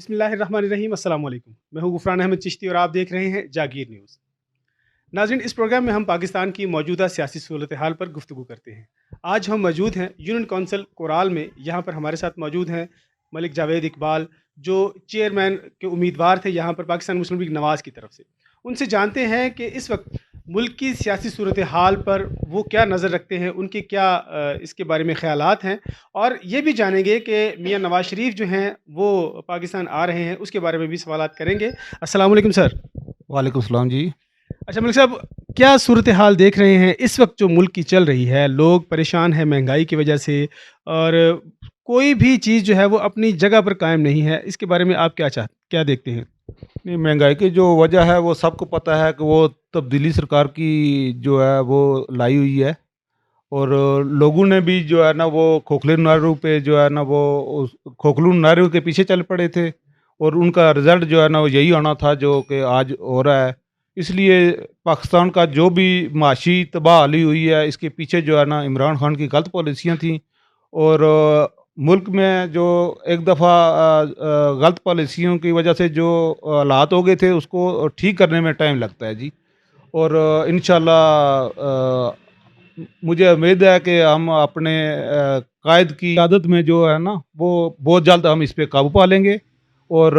बिस्मिल्लाहिर्रहमानिर्रहीम। अस्सलाम वालेकुम। मैं हूं गुफरान अहमद चिश्ती और आप देख रहे हैं जागीर न्यूज़। नाज़रीन, इस प्रोग्राम में हम पाकिस्तान की मौजूदा सियासी सूरत हाल पर गुफ्तगू करते हैं। आज हम मौजूद हैं यूनियन कौंसिल कोराल में। यहाँ पर हमारे साथ मौजूद हैं मलिक जावेद इकबाल, जो चेयरमैन के उम्मीदवार थे यहाँ पर पाकिस्तान मुस्लिम लीग नवाज़ की तरफ से। उनसे जानते हैं कि इस वक्त मुल्क की सियासी सूरत हाल पर वो क्या नज़र रखते हैं, उनके क्या इसके बारे में ख़यालात हैं, और ये भी जानेंगे कि मियाँ नवाज शरीफ जो हैं वो पाकिस्तान आ रहे हैं, उसके बारे में भी सवालात करेंगे। अस्सलाम वालेकुम सर। वालेकुम सलाम जी। अच्छा मलिक साहब, क्या सूरत हाल देख रहे हैं इस वक्त जो मुल्क की चल रही है? लोग परेशान हैं महंगाई की वजह से, और कोई भी चीज़ जो है वो अपनी जगह पर कायम नहीं है। इसके बारे में आप क्या देखते हैं? नहीं, महंगाई की जो वजह है वो सबको पता है कि वो तब्दीली सरकार की जो है वो लाई हुई है। और लोगों ने भी जो है ना वो खोखले नारों पे जो है ना वो उस खोखलू नारों के पीछे चल पड़े थे, और उनका रिज़ल्ट जो है ना वो यही आना था जो कि आज हो रहा है। इसलिए पाकिस्तान का जो भी माशी तबाहली हुई है, इसके पीछे जो है ना इमरान खान की गलत पॉलिसियाँ थी। और मुल्क में जो एक दफ़ा गलत पॉलिसियों की वजह से जो हालात हो गए थे उसको ठीक करने में टाइम लगता है जी। और इंशाल्लाह मुझे उम्मीद है कि हम अपने कायद की आदत में जो है ना वो बहुत जल्द हम इस पे काबू पा लेंगे। और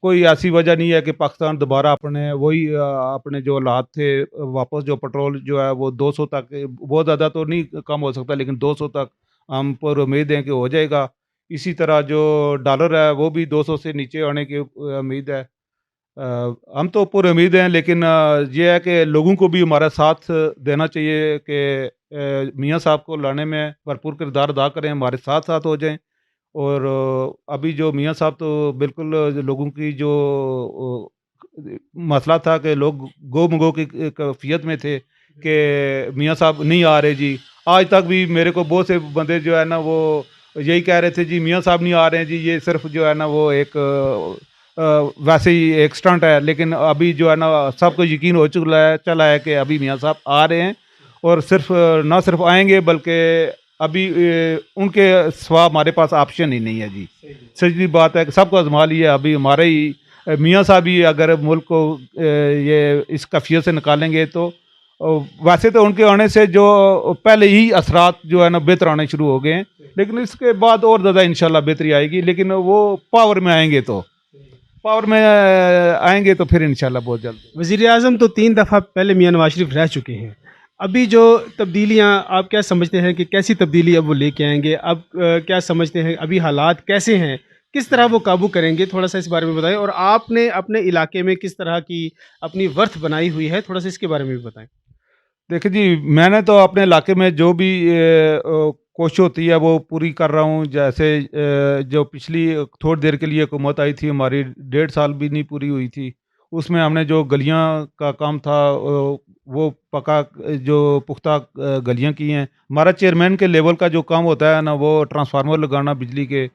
कोई ऐसी वजह नहीं है कि पाकिस्तान दोबारा अपने वही अपने जो हालात थे वापस, जो पेट्रोल जो है वो 200 तक, बहुत ज़्यादा तो नहीं कम हो सकता लेकिन 200 तक हम पर उम्मीद है कि हो जाएगा। इसी तरह जो डॉलर है वो भी 200 से नीचे आने की उम्मीद है। हम तो पूरी उम्मीद हैं, लेकिन ये है कि लोगों को भी हमारा साथ देना चाहिए कि मियाँ साहब को लाने में भरपूर किरदार अदा करें, हमारे साथ साथ हो जाएं। और अभी जो मियाँ साहब तो बिल्कुल लोगों की जो मसला था कि लोग गो मगो की कैफियत में थे कि मियाँ साहब नहीं आ रहे जी। आज तक भी मेरे को बहुत से बंदे जो है ना वो यही कह रहे थे जी मियाँ साहब नहीं आ रहे हैं जी, ये सिर्फ जो है ना वो एक वैसे ही एक स्टंट है। लेकिन अभी जो है ना सबको यकीन हो चला है कि अभी मियाँ साहब आ रहे हैं। और सिर्फ ना सिर्फ आएंगे बल्कि अभी उनके सिवा हमारे पास ऑप्शन ही नहीं है जी। सही बात है कि सबको आजमा लिया, अभी हमारे ही मियाँ साहब ही अगर मुल्क को ये इस कफियत से निकालेंगे तो वैसे तो उनके आने से जो पहले ही असरात जो है ना बेहतर आने शुरू हो गए हैं, लेकिन इसके बाद और ज़्यादा इंशाल्लाह बेहतरी आएगी। लेकिन वो पावर में आएंगे तो फिर इंशाल्लाह बहुत जल्द। वज़ीर आज़म तो 3 दफ़ा पहले मियाँ नवाज शरीफ रह चुके हैं। अभी जो तब्दीलियाँ, आप क्या समझते हैं कि कैसी तब्दीली अब वो लेके आएंगे? अब क्या समझते हैं अभी हालात कैसे हैं? किस तरह वो काबू करेंगे? थोड़ा-सा इस बारे में बताएँ। और आपने अपने इलाके में किस तरह की अपनी वर्थ बनाई हुई है, थोड़ा-सा इसके बारे में भी बताएँ। देखिए जी, मैंने तो अपने इलाके में जो भी कोशिश होती है वो पूरी कर रहा हूँ। जैसे जो पिछली थोड़ी देर के लिए हुकूमत आई थी, हमारी 1.5 साल भी नहीं पूरी हुई थी, उसमें हमने जो गलियाँ का काम था वो पका जो पुख्ता गलियाँ की हैं। हमारा चेयरमैन के लेवल का जो काम होता है ना वो ट्रांसफार्मर लगाना बिजली के,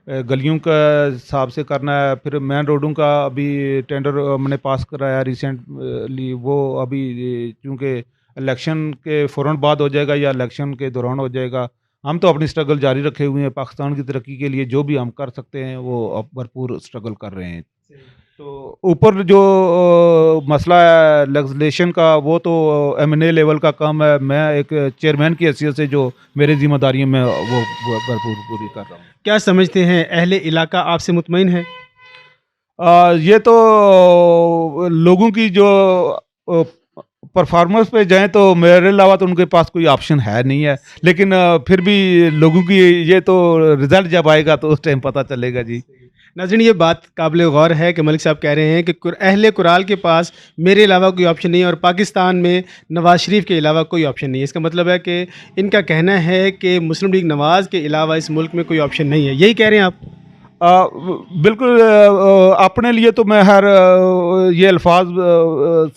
गलियों का हिसाब से करना है। फिर मेन रोडों का अभी टेंडर हमने पास कराया रिसेंटली, वो अभी चूँकि इलेक्शन के फ़ौरन बाद हो जाएगा या इलेक्शन के दौरान हो जाएगा। हम तो अपनी स्ट्रगल जारी रखे हुए हैं, पाकिस्तान की तरक्की के लिए जो भी हम कर सकते हैं वो अब भरपूर स्ट्रगल कर रहे हैं। तो ऊपर जो मसला है लेजिस्लेशन का वो तो एमएनए लेवल का काम है। मैं एक चेयरमैन की हैसियत से जो मेरी ज़िम्मेदारी में वो भरपूर पूरी कर रहा हूँ। क्या समझते हैं अहले इलाका आपसे मुतमईन है? ये तो लोगों की जो परफॉर्मेंस पे जाएँ तो मेरे अलावा तो उनके पास कोई ऑप्शन है नहीं है। लेकिन फिर भी लोगों की ये तो रिज़ल्ट जब आएगा तो उस टाइम पता चलेगा जी। नाज़रीन, ये बात काबिल गौर है कि मलिक साहब कह रहे हैं कि अहले कुराल के पास मेरे अलावा कोई ऑप्शन नहीं है, और पाकिस्तान में नवाज़ शरीफ के अलावा कोई ऑप्शन नहीं है। इसका मतलब है कि इनका कहना है कि मुस्लिम लीग नवाज़ के अलावा इस मुल्क में कोई ऑप्शन नहीं है। यही कह रहे हैं आप? बिल्कुल अपने लिए तो मैं हर ये अल्फाज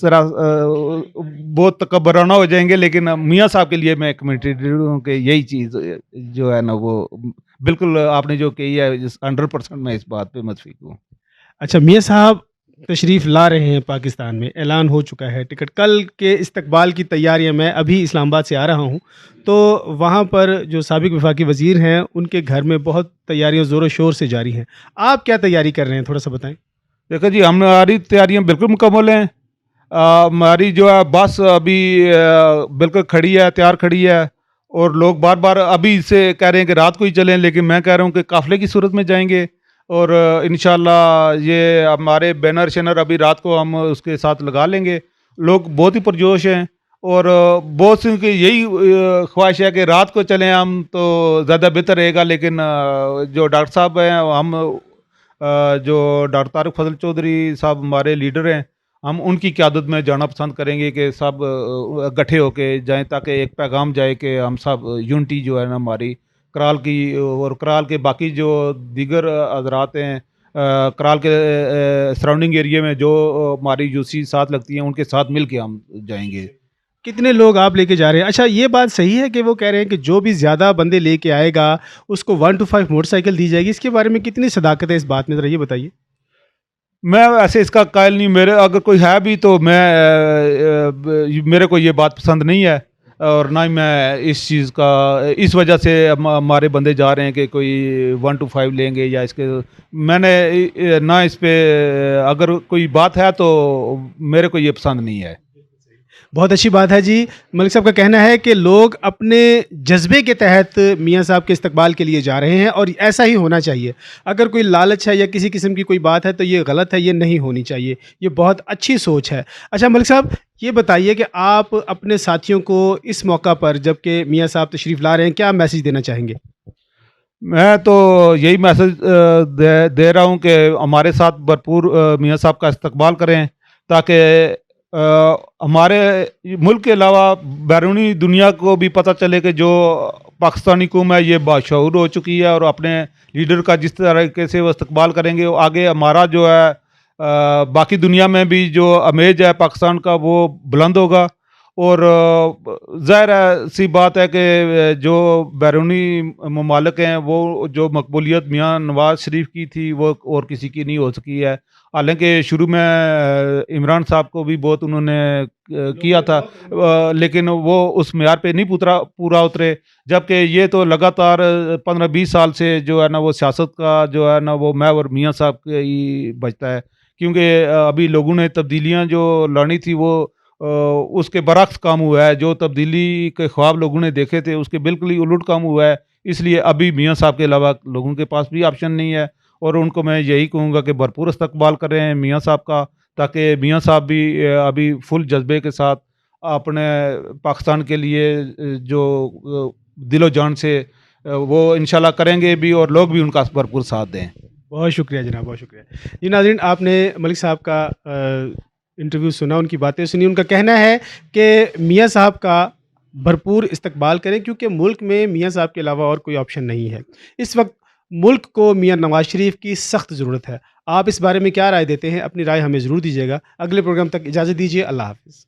ज़रा बहुत तकब्बराना हो जाएंगे, लेकिन मियाँ साहब के लिए मैं कमिटेड हूँ कि यही चीज़ जो है ना वो बिल्कुल आपने जो कही है 100% मैं इस बात पे मुतफिक हूँ। अच्छा मियाँ साहब, تشریف لا رہے ہیں پاکستان میں، اعلان ہو چکا ہے ٹکٹ، کل کے استقبال کی تیاریاں، میں ابھی اسلام آباد سے آ رہا ہوں، تو وہاں پر جو سابق وفاقی وزیر ہیں ان کے گھر میں بہت تیاریاں زور و شور سے جاری ہیں، آپ کیا تیاری کر رہے ہیں تھوڑا سا بتائیں؟ دیکھو جی، ہماری تیاریاں بالکل مکمل ہیں۔ ہماری جو ہے بس ابھی بالکل کھڑی ہے، تیار کھڑی ہے، اور لوگ بار بار ابھی سے کہہ رہے ہیں کہ رات کو ہی چلیں، لیکن میں کہہ رہا ہوں کہ قافلے کی صورت میں جائیں گے، اور انشاءاللہ یہ ہمارے بینر شینر ابھی رات کو ہم اس کے ساتھ لگا لیں گے۔ لوگ بہت ہی پرجوش ہیں، اور بہت سے کی یہی خواہش ہے کہ رات کو چلیں ہم تو زیادہ بہتر رہے گا، لیکن جو ڈاکٹر صاحب ہیں، ہم جو ڈاکٹر طارق فضل چودھری صاحب ہمارے لیڈر ہیں، ہم ان کی قیادت میں جانا پسند کریں گے کہ سب اکٹھے ہو کے جائیں، تاکہ ایک پیغام جائے کہ ہم سب یونٹی جو ہے نا ہماری کرال کی، اور کرال کے باقی جو دیگر حضرات ہیں، کرال کے سراؤنڈنگ ایریا میں جو ہماری یوسی ساتھ لگتی ہیں، ان کے ساتھ مل کے ہم جائیں گے۔ کتنے لوگ آپ لے کے جا رہے ہیں؟ اچھا، یہ بات صحیح ہے کہ وہ کہہ رہے ہیں کہ جو بھی زیادہ بندے لے کے آئے گا اس کو 1 to 5 موٹر سائیکل دی جائے گی، اس کے بارے میں کتنی صداقت ہے اس بات میں، ذرا یہ بتائیے؟ میں ایسے اس کا قائل نہیں، میرے اگر کوئی ہے بھی تو میں میرے کو یہ بات پسند نہیں ہے، اور نہ ہی میں اس چیز کا اس وجہ سے ہمارے بندے جا رہے ہیں کہ کوئی 1 to 5 لیں گے یا اس کے، میں نے نہ اس پہ اگر کوئی بات ہے تو میرے کو یہ پسند نہیں ہے۔ بہت اچھی بات ہے جی۔ ملک صاحب کا کہنا ہے کہ لوگ اپنے جذبے کے تحت میاں صاحب کے استقبال کے لیے جا رہے ہیں، اور ایسا ہی ہونا چاہیے۔ اگر کوئی لالچ ہے یا کسی قسم کی کوئی بات ہے تو یہ غلط ہے، یہ نہیں ہونی چاہیے، یہ بہت اچھی سوچ ہے۔ اچھا ملک صاحب، یہ بتائیے کہ آپ اپنے ساتھیوں کو اس موقع پر جب کہ میاں صاحب تشریف لا رہے ہیں کیا میسج دینا چاہیں گے؟ میں تو یہی میسج دے رہا ہوں کہ ہمارے ساتھ بھرپور میاں صاحب کا استقبال کریں، تاکہ ہمارے ملک کے علاوہ بیرونی دنیا کو بھی پتہ چلے کہ جو پاکستانی قوم ہے یہ باشعور ہو چکی ہے، اور اپنے لیڈر کا جس طریقے سے وہ استقبال کریں گے، وہ آگے ہمارا جو ہے باقی دنیا میں بھی جو امیج ہے پاکستان کا وہ بلند ہوگا۔ اور ظاہر ہے سی بات ہے کہ جو بیرونی ممالک ہیں وہ جو مقبولیت میاں نواز شریف کی تھی وہ اور کسی کی نہیں ہو سکی ہے، حالانکہ شروع میں عمران صاحب کو بھی بہت انہوں نے کیا تھا، لیکن وہ اس معیار پہ نہیں پورا اترے، جبکہ یہ تو لگاتار 15-20 سال سے جو ہے نا وہ سیاست کا جو ہے نا وہ میں اور میاں صاحب کے ہی بچتا ہے، کیونکہ ابھی لوگوں نے تبدیلیاں جو لانی تھی وہ اس کے برعکس کام ہوا ہے، جو تبدیلی کے خواب لوگوں نے دیکھے تھے اس کے بالکل ہی الٹ کام ہوا ہے، اس لیے ابھی میاں صاحب کے علاوہ لوگوں کے پاس بھی آپشن نہیں ہے، اور ان کو میں یہی کہوں گا کہ بھرپور استقبال کریں میاں صاحب کا، تاکہ میاں صاحب بھی ابھی فل جذبے کے ساتھ اپنے پاکستان کے لیے جو دل و جان سے وہ انشاءاللہ کریں گے بھی، اور لوگ بھی ان کا بھرپور ساتھ دیں۔ بہت شکریہ جناب، بہت شکریہ جی۔ ناظرین، آپ نے ملک صاحب کا انٹرویو سنا، ان کی باتیں سنی۔ ان کا کہنا ہے کہ میاں صاحب کا بھرپور استقبال کریں، کیونکہ ملک میں میاں صاحب کے علاوہ اور کوئی آپشن نہیں ہے اس وقت۔ ملک کو میاں نواز شریف کی سخت ضرورت ہے۔ آپ اس بارے میں کیا رائے دیتے ہیں؟ اپنی رائے ہمیں ضرور دیجیے گا۔ اگلے پروگرام تک اجازت دیجیے، اللہ حافظ۔